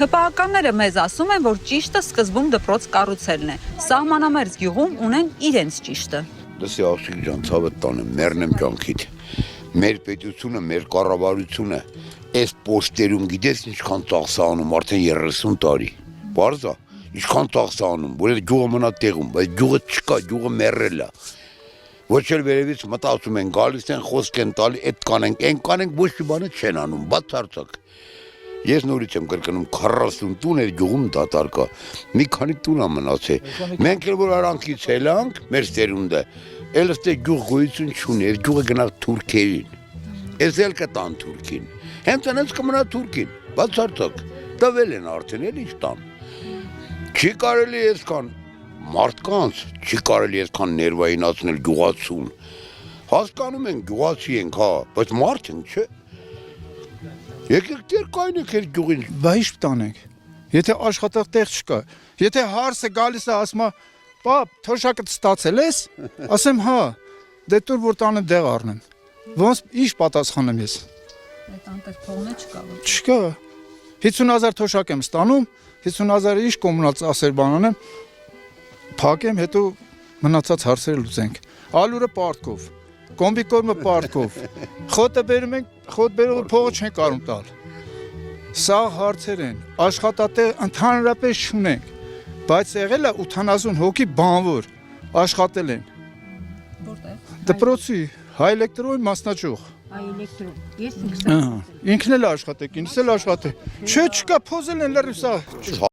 ՀՊԱ-ականները մեզ ասում են, որ ճիշտը սկզբում դպրոց կառուցելն է։ Սահմանամերձ գյուղում ունեն իրենց ճիշտը։ Լսի աղջիկ ջան, ցավը տանեմ, մեռնեմ ջանքիդ։ Մեր պետությունը, մեր կառավարությունը այս պոստերում գիտես ինչքան ծախս անում, արդեն 30 տարի։ Բարձ է, ինչքան ծախս անում, որ գյուղը մնա տեղում, բայց գյուղը չկա, գյուղը մեռել է։ Ոչ էլ վերևից մտածում են, գալիս են խոսք են տալի, այդ կանենք, այն կանենք, ոչ մի բանը չեն անում, բացարձակ։ Ես նորից եմ կրկնում 40 տուն էր գյուղում դատարկա, մի քանի տուն է մնացել։ Մենք էլ որ արանքից ելանք, մեր սերունդը, էլ ստե գյուղ գոյություն չունի, այդ գյուղը գնաց թուրքերին։ Ես էլ կտան թուրքին։ Հենց այնց կմնա թուրքին, բացարձակ։ Տվել են արդեն էլ ինչ տան։ Չի կարելի այսքան մարդկանց, չի կարելի այսքան ներվայինացնել գյուղացուն։ Հասկանում են գյուղացի ենք, հա, բայց մարդ ենք, չէ։ Եկեք դեր կայնեք էր գյուղին։ Բա ինչ տանենք։ Եթե աշխատող տեղ չկա, եթե հարսը գալիս է ասում, «Պապ, թոշակը ստացել ես»։ Ասեմ, «Հա»։ Դե տուր որ տանեմ դեղ առնեմ։ Ոնց ինչ պատասխանեմ ես։ Այդ անտեր փողն չկա։ Չկա։ 50,000 թոշակ եմ ստանում, 50,000-ը ինչ կոմունալ ծախսեր բանանեմ, փակեմ, հետո մնացած հարցերը լուծենք։ Ալուրը պարտքով, կոմբիկորմը պարտքով, խոտը բերում ենք, խոտ բերողը փողը չեն կարում տալ։ Սա հարցեր են, աշխատատեղ ընդհանրապես չունենք, բայց եղել է 80 հոգի բանվոր, աշխատել են։ Որտեղ։ Դպրոցի, հայ էլեկտրոյի մասնաճյուղ։ Այ էլեկտրոն։ Ես ինքս Ինքն էլ աշխատեք, ինքս էլ աշխատեք։ Չէ, չկա, փոզել են լրիվ սա։